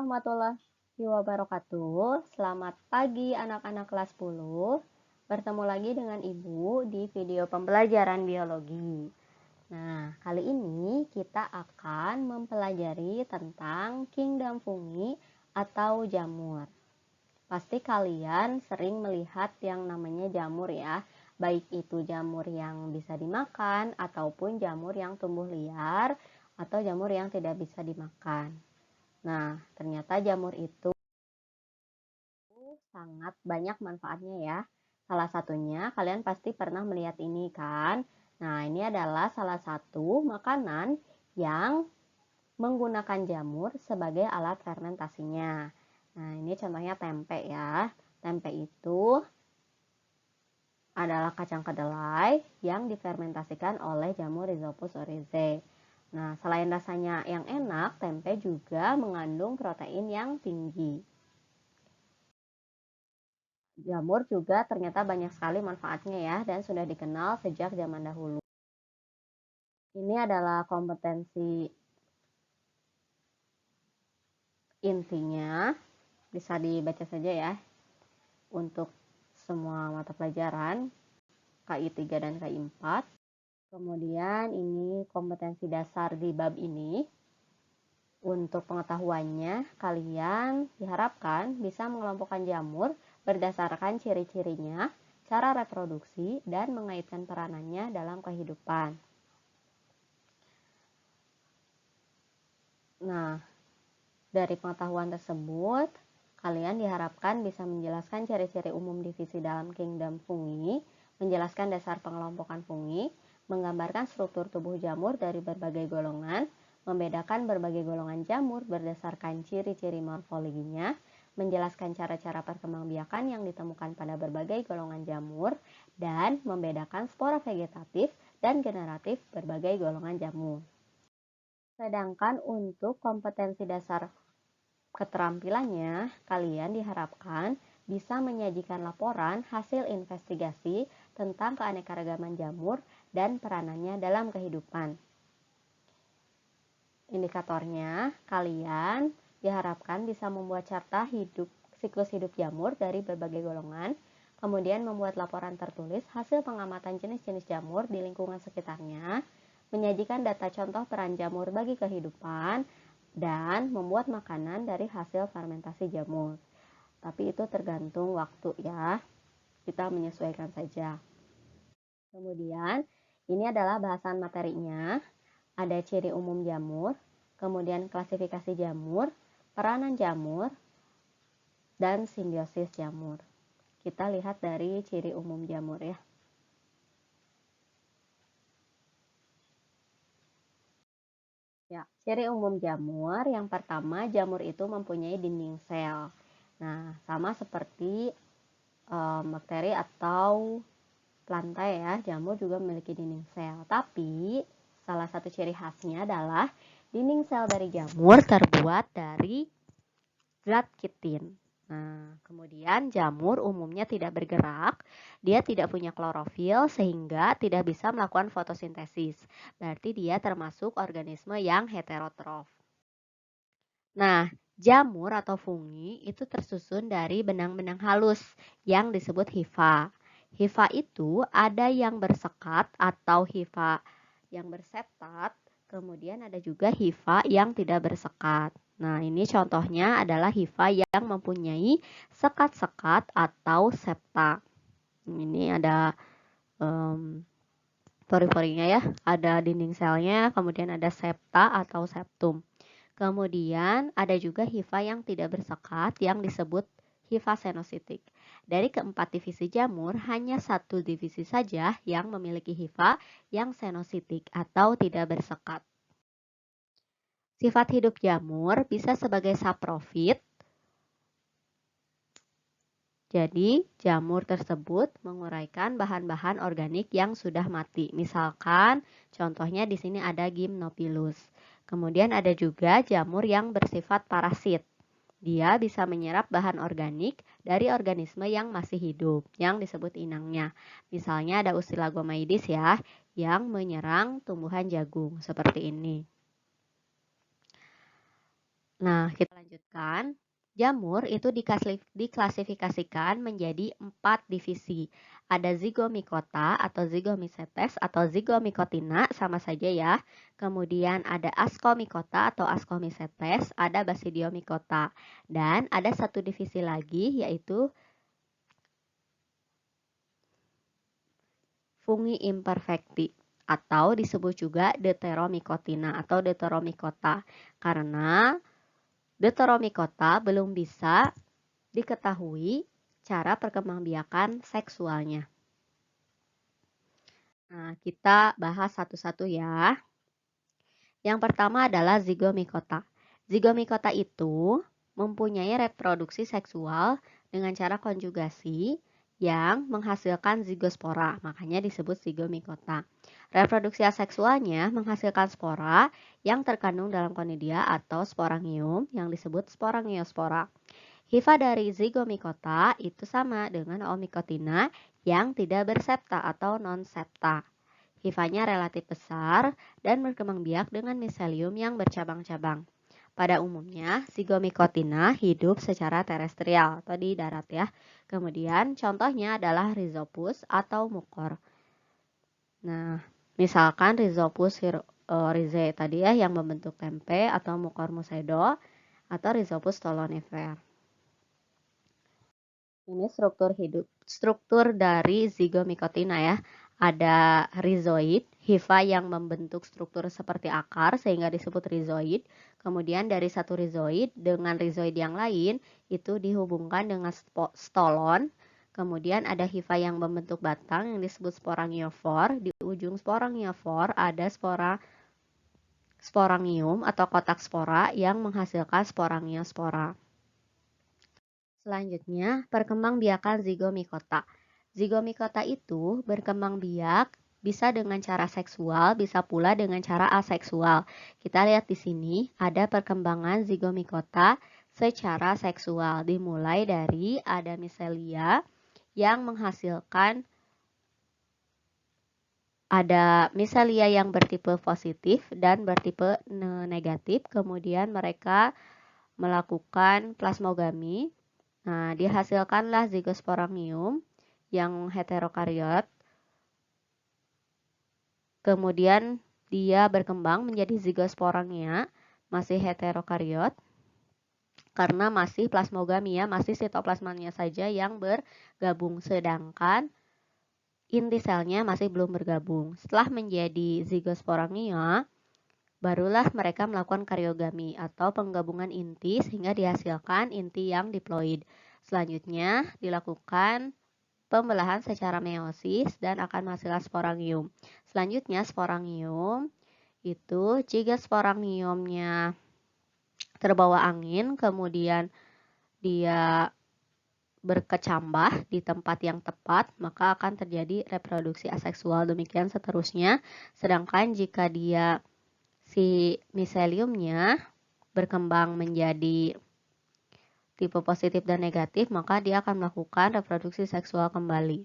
warahmatullahi wabarakatuh. Selamat pagi anak-anak kelas 10. Bertemu lagi dengan Ibu di video pembelajaran biologi. Nah, kali ini kita akan mempelajari tentang kingdom fungi atau jamur. Pasti kalian sering melihat yang namanya jamur ya, baik itu jamur yang bisa dimakan ataupun jamur yang tumbuh liar atau jamur yang tidak bisa dimakan. Nah, ternyata jamur itu sangat banyak manfaatnya ya. Salah satunya kalian pasti pernah melihat ini kan. Nah, ini adalah salah satu makanan yang menggunakan jamur sebagai alat fermentasinya. Nah, ini contohnya tempe ya. Tempe itu adalah kacang kedelai yang difermentasikan oleh jamur Rhizopus oryzae. Nah, selain rasanya yang enak, tempe juga mengandung protein yang tinggi. Jamur juga ternyata banyak sekali manfaatnya ya, dan sudah dikenal sejak zaman dahulu. Ini adalah kompetensi intinya, bisa dibaca saja ya, untuk semua mata pelajaran KI 3 dan KI 4. Kemudian ini kompetensi dasar di bab ini. Untuk pengetahuannya, kalian diharapkan bisa mengelompokkan jamur berdasarkan ciri-cirinya, cara reproduksi, dan mengaitkan peranannya dalam kehidupan. Nah, dari pengetahuan tersebut, kalian diharapkan bisa menjelaskan ciri-ciri umum divisi dalam kingdom fungi, menjelaskan dasar pengelompokan fungi, menggambarkan struktur tubuh jamur dari berbagai golongan, membedakan berbagai golongan jamur berdasarkan ciri-ciri morfologinya, menjelaskan cara-cara perkembangbiakan yang ditemukan pada berbagai golongan jamur, dan membedakan spora vegetatif dan generatif berbagai golongan jamur. Sedangkan untuk kompetensi dasar keterampilannya, kalian diharapkan bisa menyajikan laporan hasil investigasi tentang keanekaragaman jamur dan peranannya dalam kehidupan. Indikatornya, kalian diharapkan bisa membuat carta siklus hidup jamur dari berbagai golongan, kemudian membuat laporan tertulis hasil pengamatan jenis-jenis jamur di lingkungan sekitarnya, menyajikan data contoh peran jamur bagi kehidupan, dan membuat makanan dari hasil fermentasi jamur. Tapi itu tergantung waktu ya, kita menyesuaikan saja. Kemudian, ini adalah bahasan materinya. Ada ciri umum jamur, kemudian klasifikasi jamur, peranan jamur, dan simbiosis jamur. Kita lihat dari ciri umum jamur ya. Ciri umum jamur, yang pertama jamur itu mempunyai dinding sel. Nah, sama seperti bakteri atau planta ya, jamur juga memiliki dinding sel. Tapi salah satu ciri khasnya adalah dinding sel dari jamur terbuat dari zat kitin. Nah, kemudian jamur umumnya tidak bergerak, dia tidak punya klorofil sehingga tidak bisa melakukan fotosintesis. Berarti dia termasuk organisme yang heterotrof. Nah, jamur atau fungi itu tersusun dari benang-benang halus yang disebut hifa. Hifa itu ada yang bersekat atau hifa yang berseptat, kemudian ada juga hifa yang tidak bersekat. Nah, ini contohnya adalah hifa yang mempunyai sekat-sekat atau septa. Ini ada pori-porinya ya, ada dinding selnya, kemudian ada septa atau septum. Kemudian ada juga hifa yang tidak bersekat yang disebut hifa senositik. Dari keempat divisi jamur, hanya satu divisi saja yang memiliki hifa yang senositik atau tidak bersekat. Sifat hidup jamur bisa sebagai saprofit. Jadi, jamur tersebut menguraikan bahan-bahan organik yang sudah mati. Misalkan, contohnya di sini ada Gymnophilus. Kemudian ada juga jamur yang bersifat parasit. Dia bisa menyerap bahan organik dari organisme yang masih hidup, yang disebut inangnya. Misalnya ada Ustilagomaidis ya, yang menyerang tumbuhan jagung, seperti ini. Nah, kita lanjutkan. perhatikan, jamur itu diklasifikasikan menjadi 4 divisi. Ada zygomicota atau zygomycetes atau zygomycotina, sama saja ya. Kemudian ada ascomycota atau ascomycetes, ada basidiomycota. Dan ada satu divisi lagi yaitu fungi imperfecti atau disebut juga Deuteromycotina atau Deuteromycota, karena Deuteromycota belum bisa diketahui cara perkembangbiakan seksualnya. Nah, kita bahas satu-satu ya. Yang pertama adalah zygomicota. Zygomicota itu mempunyai reproduksi seksual dengan cara konjugasi yang menghasilkan zigospora, makanya disebut zygomicota. Reproduksi aseksualnya menghasilkan spora yang terkandung dalam konidia atau sporangium yang disebut sporangiospora. Hifa dari zygomicota itu sama dengan Oomycotina yang tidak bersepta atau non-septa. Hifanya relatif besar dan berkembang biak dengan miselium yang bercabang-cabang. Pada umumnya, Zygomycotina hidup secara terestrial atau di darat ya. Kemudian contohnya adalah Rhizopus atau mukor. Nah, misalkan Rhizopus rhizae tadi ya yang membentuk tempe atau mukor musedo atau Rhizopus stolonifer. Ini struktur dari Zygomycotina ya. Ada rhizoid, hifa yang membentuk struktur seperti akar sehingga disebut rhizoid. Kemudian dari satu rhizoid dengan rhizoid yang lain itu dihubungkan dengan stolon. Kemudian ada hifa yang membentuk batang yang disebut sporangiofor. Di ujung sporangiofor ada sporangium atau kotak spora yang menghasilkan sporangiospora. Selanjutnya, perkembangbiakan zygomicota. Zygomicota itu berkembang biak bisa dengan cara seksual, bisa pula dengan cara aseksual. Kita lihat di sini ada perkembangan zygomicota secara seksual. Dimulai dari ada miselia yang menghasilkan ada miselia yang bertipe positif dan bertipe negatif. Kemudian mereka melakukan plasmogami. Nah, dihasilkanlah zigosporangium yang heterokariot. Kemudian dia berkembang menjadi zigosporangia, masih heterokariot. Karena masih plasmogami ya, masih sitoplasmanya saja yang bergabung. Sedangkan inti selnya masih belum bergabung. Setelah menjadi zigosporangia, barulah mereka melakukan karyogami atau penggabungan inti sehingga dihasilkan inti yang diploid. Selanjutnya dilakukan pembelahan secara meiosis dan akan menghasilkan sporangium. Selanjutnya sporangium itu jika sporangiumnya terbawa angin kemudian dia berkecambah di tempat yang tepat, maka akan terjadi reproduksi aseksual, demikian seterusnya. Sedangkan jika dia si miseliumnya berkembang menjadi tipe positif dan negatif, maka dia akan melakukan reproduksi seksual kembali.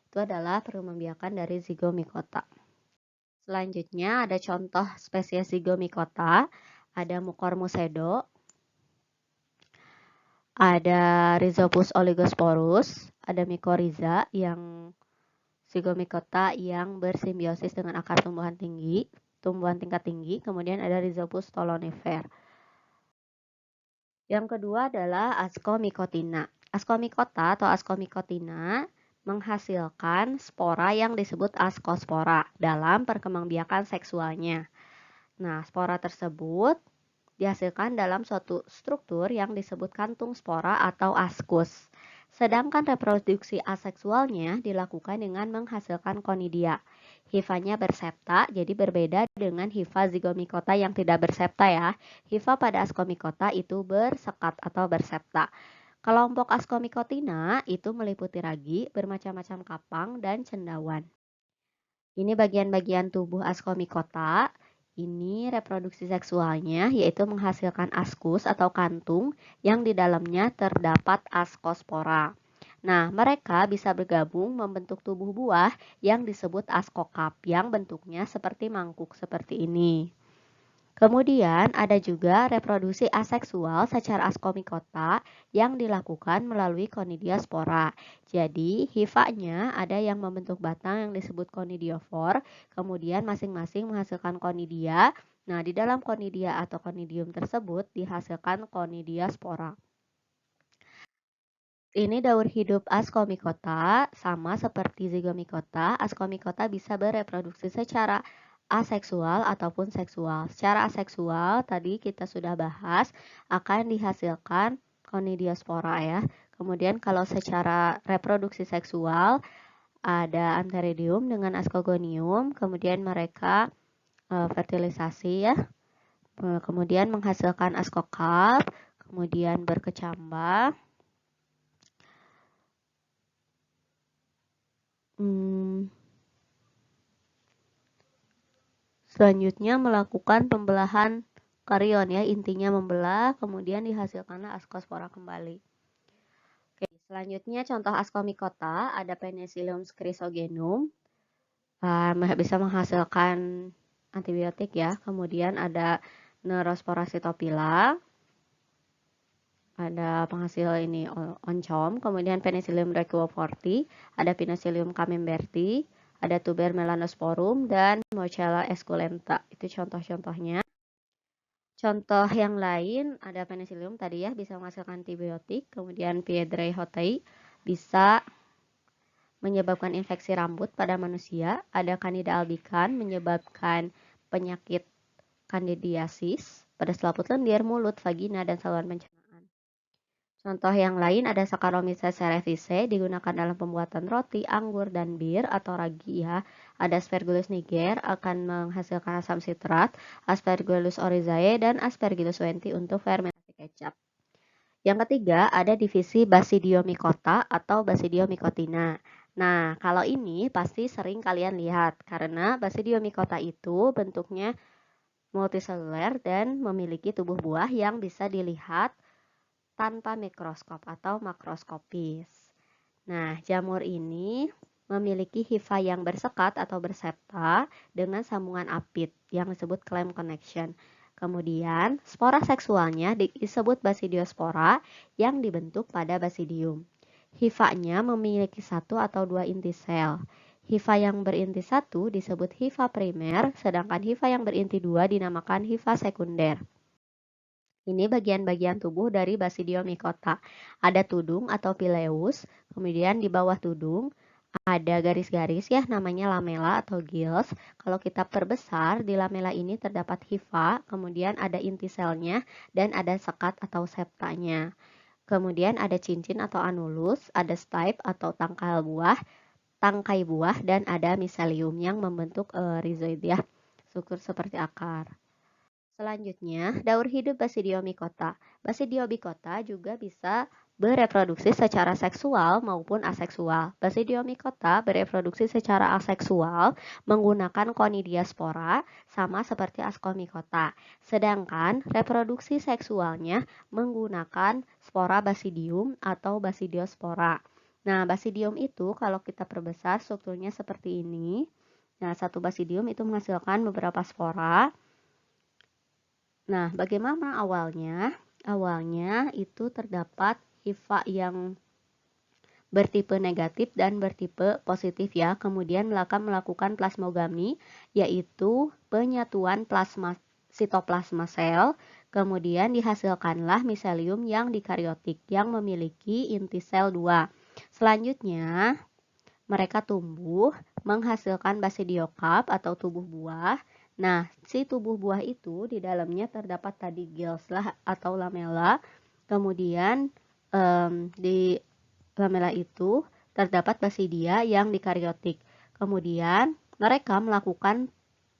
Itu adalah perkembangbiakan dari zygomicota. Selanjutnya ada contoh spesies zygomicota, ada mukor musedo, ada Rhizopus oligosporus, ada mycorrhiza yang zygomicota yang bersimbiosis dengan akar tumbuhan tingkat tinggi, kemudian ada Rhizopus stolonifer. Yang kedua adalah Ascomycotina. Ascomycota atau Ascomycotina menghasilkan spora yang disebut ascospora dalam perkembangbiakan seksualnya. Nah, spora tersebut dihasilkan dalam suatu struktur yang disebut kantung spora atau ascus. Sedangkan reproduksi aseksualnya dilakukan dengan menghasilkan konidia. Hifanya bersepta, jadi berbeda dengan hifa zygomicota yang tidak bersepta ya. Hifa pada ascomycota itu bersekat atau bersepta. Kelompok Ascomycotina itu meliputi ragi, bermacam-macam kapang, dan cendawan. Ini bagian-bagian tubuh Ascomycota. Ini reproduksi seksualnya yaitu menghasilkan ascus atau kantung yang di dalamnya terdapat ascospora. Nah, mereka bisa bergabung membentuk tubuh buah yang disebut ascokap yang bentuknya seperti mangkuk seperti ini. Kemudian ada juga reproduksi aseksual secara askomikota yang dilakukan melalui konidiospora. Jadi hifanya ada yang membentuk batang yang disebut konidiofor, kemudian masing-masing menghasilkan konidia. Nah, di dalam konidia atau konidium tersebut dihasilkan konidiospora. Ini daur hidup askomikota, sama seperti zigomikota. Askomikota bisa bereproduksi secara aseksual ataupun seksual. Secara aseksual tadi kita sudah bahas akan dihasilkan konidiospora ya. Kemudian kalau secara reproduksi seksual ada antheridium dengan ascogonium, kemudian mereka fertilisasi ya. Kemudian menghasilkan askokalp, kemudian berkecambah. Selanjutnya melakukan pembelahan karyon ya, intinya membelah, kemudian dihasilkanlah askospora kembali. Oke, selanjutnya contoh askomikota ada Penicillium chrysogenum, bisa menghasilkan antibiotik ya. Kemudian ada Neurospora cytopila, ada penghasil ini oncom. Kemudian Penicillium recuoforti, ada Penicillium camemberti, ada tuber melanosporum dan Mochella esculenta. Itu contoh-contohnya. Contoh yang lain ada Penicillium tadi ya, bisa menghasilkan antibiotik. Kemudian Piedrae hotei bisa menyebabkan infeksi rambut pada manusia. Ada Candida albicans menyebabkan penyakit candidiasis pada selaput lendir, mulut, vagina, dan saluran pencernaan. Contoh yang lain ada Saccharomyces cerevisiae digunakan dalam pembuatan roti, anggur, dan bir atau ragi ya. Ada Aspergillus niger akan menghasilkan asam sitrat, Aspergillus oryzae, dan Aspergillus wenti untuk fermentasi kecap. Yang ketiga ada divisi Basidiomycota atau Basidiomycotina. Nah, kalau ini pasti sering kalian lihat karena Basidiomycota itu bentuknya multiseluler dan memiliki tubuh buah yang bisa dilihat tanpa mikroskop atau makroskopis. Nah, jamur ini memiliki hifa yang bersekat atau bersepta dengan sambungan apit yang disebut clamp connection. Kemudian, spora seksualnya disebut basidiospora yang dibentuk pada basidium. Hifanya memiliki satu atau dua inti sel. Hifa yang berinti satu disebut hifa primer, sedangkan hifa yang berinti dua dinamakan hifa sekunder. Ini bagian-bagian tubuh dari Basidiomycota. Ada tudung atau pileus, kemudian di bawah tudung ada garis-garis ya, namanya lamela atau gills. Kalau kita perbesar, di lamela ini terdapat hifa, kemudian ada inti selnya, dan ada sekat atau septanya. Kemudian ada cincin atau anulus, ada stipe atau tangkai buah, dan ada miselium yang membentuk rhizoid ya, struktur seperti akar. Selanjutnya, daur hidup Basidiomycota. Basidiomycota juga bisa bereproduksi secara seksual maupun aseksual. Basidiomycota bereproduksi secara aseksual menggunakan konidiospora sama seperti askomycota. Sedangkan reproduksi seksualnya menggunakan spora basidium atau basidiospora. Nah, basidium itu kalau kita perbesar strukturnya seperti ini. Nah, satu basidium itu menghasilkan beberapa spora. Nah, bagaimana awalnya? Awalnya itu terdapat hifa yang bertipe negatif dan bertipe positif ya. Kemudian melakukan plasmogami, yaitu penyatuan sitoplasma sel. Kemudian dihasilkanlah miselium yang dikaryotik yang memiliki inti sel 2. Selanjutnya, mereka tumbuh menghasilkan basidiokarp atau tubuh buah. Nah, si tubuh buah itu di dalamnya terdapat tadi gills lah atau lamela. Kemudian di lamela itu terdapat basidia yang dikaryotik. Kemudian mereka melakukan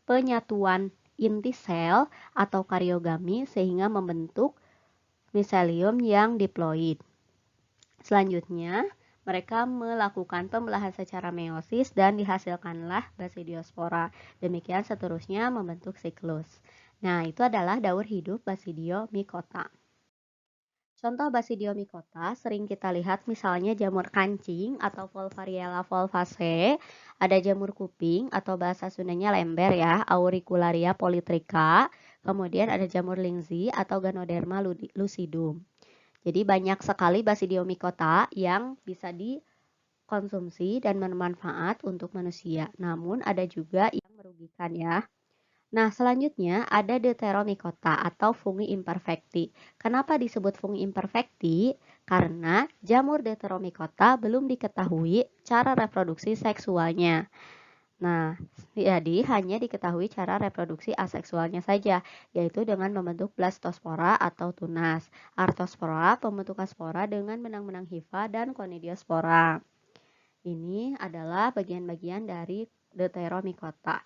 penyatuan inti sel atau karyogami sehingga membentuk miselium yang diploid. Selanjutnya, mereka melakukan pembelahan secara meiosis dan dihasilkanlah basidiospora. Demikian seterusnya membentuk siklus. Nah, itu adalah daur hidup Basidiomycota. Contoh Basidiomycota sering kita lihat misalnya jamur kancing atau Volvariella volvaceae, ada jamur kuping atau bahasa Sundanya lember ya, Auricularia polytricha, Kemudian ada jamur lingzi atau Ganoderma lucidum. Jadi banyak sekali Basidiomycota yang bisa dikonsumsi dan bermanfaat untuk manusia. Namun ada juga yang merugikan ya. Nah, selanjutnya ada Deuteromycota atau fungi imperfecti. Kenapa disebut fungi imperfecti? Karena jamur Deuteromycota belum diketahui cara reproduksi seksualnya. Nah, jadi hanya diketahui cara reproduksi aseksualnya saja, yaitu dengan membentuk blastospora atau tunas, artospora, pembentukan spora dengan benang-benang hifa, dan conidiospora. Ini adalah bagian-bagian dari Deuteromycota.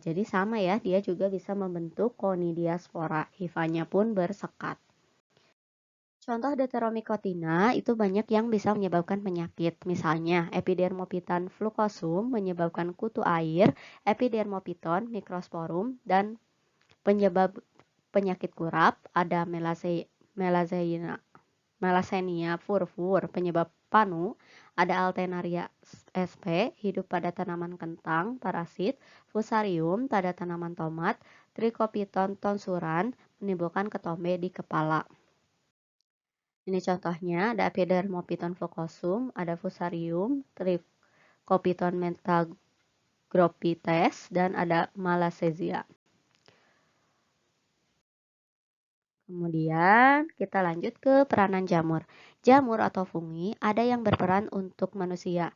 Jadi sama ya, dia juga bisa membentuk conidiospora. Hifanya pun bersekat. Contoh Deuteromycotina itu banyak yang bisa menyebabkan penyakit. Misalnya, Epidermophyton flucosum menyebabkan kutu air, Epidermophyton microsporum, dan penyebab penyakit kurap ada Melasenia furfur, penyebab panu, ada Alternaria sp, hidup pada tanaman kentang, parasit, Fusarium pada tanaman tomat, Trichophyton tonsuran, menimbulkan ketombe di kepala. Ini contohnya, ada Epidermophyton flucosum, ada Fusarium, Trichophyton metagropites, dan ada Malassezia. Kemudian kita lanjut ke peranan jamur. Jamur atau fungi ada yang berperan untuk manusia.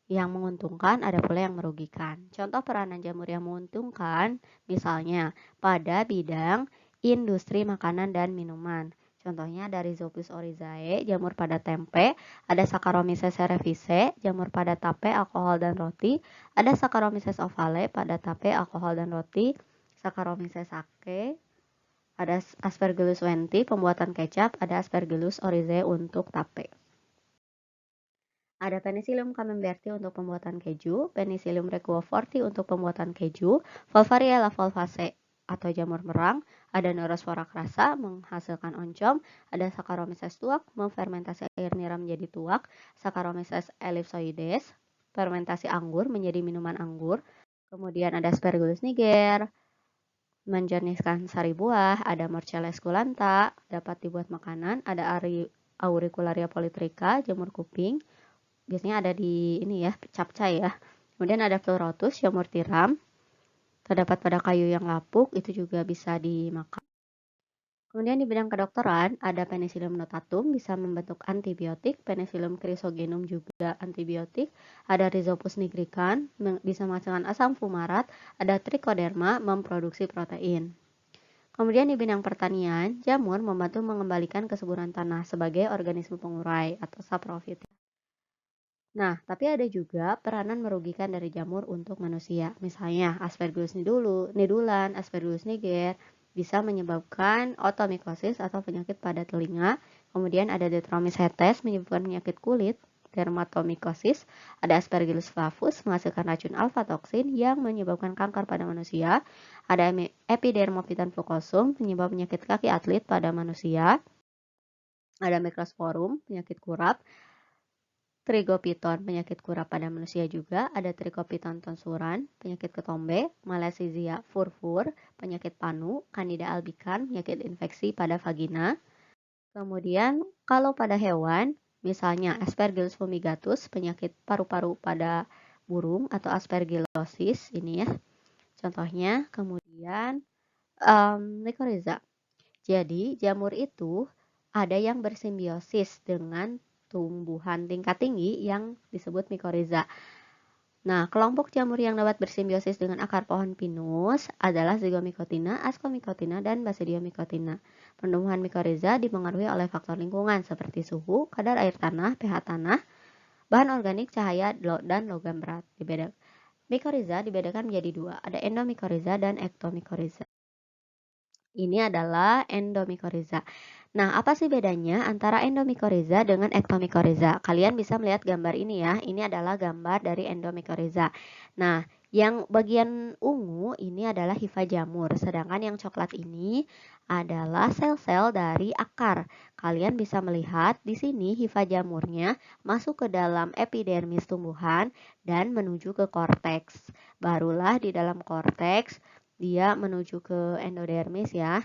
Yang menguntungkan ada pula yang merugikan. Contoh peranan jamur yang menguntungkan misalnya pada bidang industri makanan dan minuman. Contohnya dari Rhizopus oryzae, jamur pada tempe, ada Saccharomyces cerevisiae, jamur pada tape, alkohol dan roti, ada Saccharomyces ovale pada tape, alkohol dan roti, Saccharomyces sake, ada Aspergillus wenti pembuatan kecap, ada Aspergillus oryzae untuk tape. Ada Penicillium camemberti untuk pembuatan keju, Penicillium recuoforti untuk pembuatan keju, Volvariella volvaceae atau jamur merang, ada Neurospora crassa menghasilkan oncom, ada Saccharomyces tuak memfermentasi air nira menjadi tuak, Saccharomyces ellipsoides fermentasi anggur menjadi minuman anggur, kemudian ada Aspergillus niger menjeniskan sari buah, ada Morchella esculenta, dapat dibuat makanan, ada Auricularia polytricha, jamur kuping, biasanya ada di ini ya, capcay ya. Kemudian ada Pleurotus, jamur tiram, terdapat pada kayu yang lapuk, itu juga bisa dimakan. Kemudian di bidang kedokteran, ada Penicillium notatum, bisa membentuk antibiotik, Penicillium chrysogenum juga antibiotik, ada Rhizopus nigricans, bisa menghasilkan asam fumarat, ada Trichoderma, memproduksi protein. Kemudian di bidang pertanian, jamur membantu mengembalikan kesuburan tanah sebagai organisme pengurai atau saprofit. Nah, tapi ada juga peranan merugikan dari jamur untuk manusia. Misalnya Aspergillus nidulan, Aspergillus niger, bisa menyebabkan otomikosis atau penyakit pada telinga. Kemudian ada Detromycetes menyebabkan penyakit kulit, dermatomikosis. Ada Aspergillus flavus menghasilkan racun alfa toksin yang menyebabkan kanker pada manusia. Ada Epidermophyton flucosum penyebab penyakit kaki atlet pada manusia. Ada Microsporum penyakit kurap. Trigophyton penyakit kurap pada manusia juga, ada Trichophyton tonsuran, penyakit ketombe, Malassezia furfur, penyakit panu, Candida albicans, penyakit infeksi pada vagina. Kemudian kalau pada hewan, misalnya Aspergillus fumigatus, penyakit paru-paru pada burung atau aspergillosis ini ya. Contohnya, kemudian mycorrhiza. Jadi jamur itu ada yang bersimbiosis dengan tumbuhan tingkat tinggi yang disebut mycorrhiza. Nah, kelompok jamur yang dapat bersimbiosis dengan akar pohon pinus adalah Zygomycotina, Ascomycotina, dan Basidiomycotina. Penumbuhan mycorrhiza dipengaruhi oleh faktor lingkungan seperti suhu, kadar air tanah, pH tanah, bahan organik, cahaya, dan logam berat. Mycorrhiza dibedakan menjadi dua, ada endomycorrhiza dan ectomycorrhiza. Ini adalah endomycorrhiza. Nah, apa sih bedanya antara endomycorrhiza dengan ectomycorrhiza? Kalian bisa melihat gambar ini ya. Ini adalah gambar dari endomycorrhiza. Nah, yang bagian ungu ini adalah hifa jamur, sedangkan yang coklat ini adalah sel-sel dari akar. Kalian bisa melihat di sini hifa jamurnya masuk ke dalam epidermis tumbuhan dan menuju ke korteks. Barulah di dalam korteks dia menuju ke endodermis ya.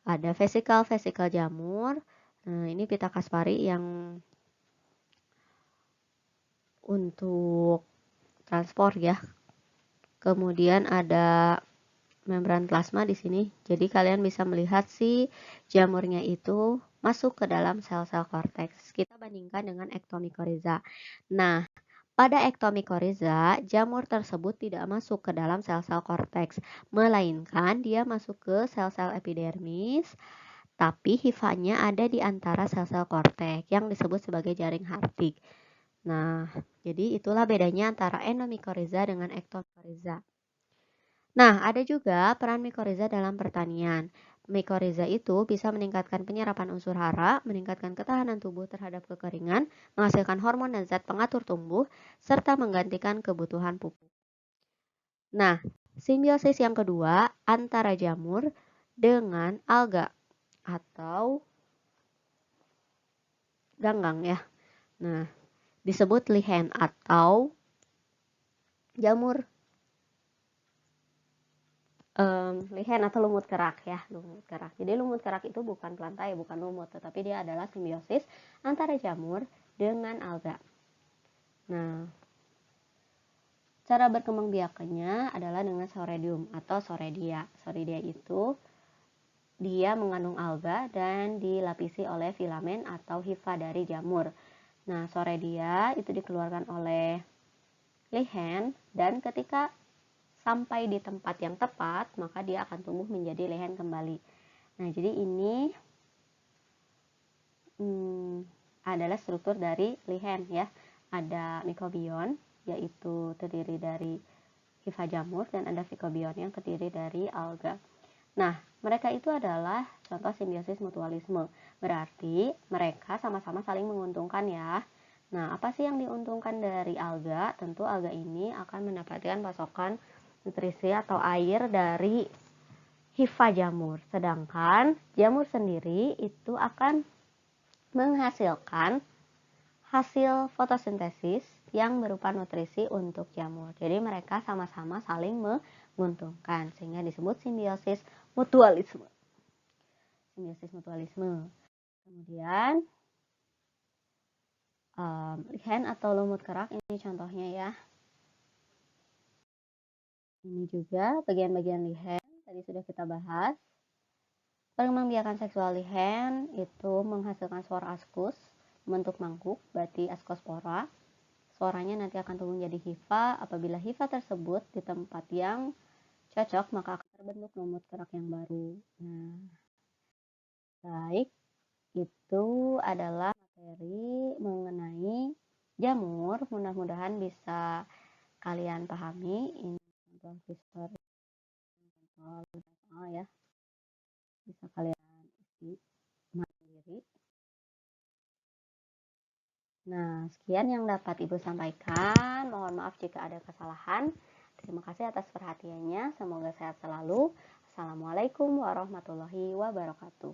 Ada vesikel jamur. Nah, ini pita Kaspari yang untuk transport ya. Kemudian ada membran plasma di sini. Jadi kalian bisa melihat si jamurnya itu masuk ke dalam sel-sel korteks. Kita bandingkan dengan ektomikoriza. Nah, pada ektomikoriza, jamur tersebut tidak masuk ke dalam sel-sel korteks, melainkan dia masuk ke sel-sel epidermis, tapi hifanya ada di antara sel-sel korteks yang disebut sebagai jaring Hartig. Nah, jadi itulah bedanya antara endomikoriza dengan ektomikoriza. Nah, ada juga peran mikoriza dalam pertanian. Mikoriza itu bisa meningkatkan penyerapan unsur hara, meningkatkan ketahanan tubuh terhadap kekeringan, menghasilkan hormon dan zat pengatur tumbuh, serta menggantikan kebutuhan pupuk. Nah, simbiosis yang kedua antara jamur dengan alga atau ganggang ya. Nah, disebut lichen atau jamur lichen atau lumut kerak ya, lumut kerak. Jadi lumut kerak itu bukan plantae, bukan lumut, tetapi dia adalah simbiosis antara jamur dengan alga. Nah, cara berkembang biakannya adalah dengan soredium atau soredia. Soredia itu dia mengandung alga dan dilapisi oleh filamen atau hifa dari jamur. Nah, soredia itu dikeluarkan oleh lichen dan ketika sampai di tempat yang tepat, maka dia akan tumbuh menjadi lichen kembali. Nah, jadi ini adalah struktur dari lichen ya. Ada mikobion, yaitu terdiri dari hifa jamur, dan ada fikobion yang terdiri dari alga. Nah, mereka itu adalah contoh simbiosis mutualisme. Berarti mereka sama-sama saling menguntungkan ya. Nah, apa sih yang diuntungkan dari alga? Tentu alga ini akan mendapatkan pasokan nutrisi atau air dari hifa jamur. Sedangkan jamur sendiri itu akan menghasilkan hasil fotosintesis yang berupa nutrisi untuk jamur. Jadi mereka sama-sama saling menguntungkan sehingga disebut simbiosis mutualisme. Simbiosis mutualisme. Kemudian lichen atau lumut kerak ini contohnya ya. Ini juga bagian-bagian lichen, tadi sudah kita bahas. Perkembangbiakan seksual lichen itu menghasilkan spora askus, membentuk mangkuk, berarti askospora. Sporanya nanti akan tumbuh menjadi hifa. Apabila hifa tersebut di tempat yang cocok, maka akan terbentuk lumut kerak yang baru. Nah, baik, itu adalah materi mengenai jamur. Mudah-mudahan bisa kalian pahami. Ini contoh history ya, bisa kalian isi mandiri. Nah, sekian yang dapat Ibu sampaikan. Mohon maaf jika ada kesalahan. Terima kasih atas perhatiannya. Semoga sehat selalu. Assalamualaikum warahmatullahi wabarakatuh.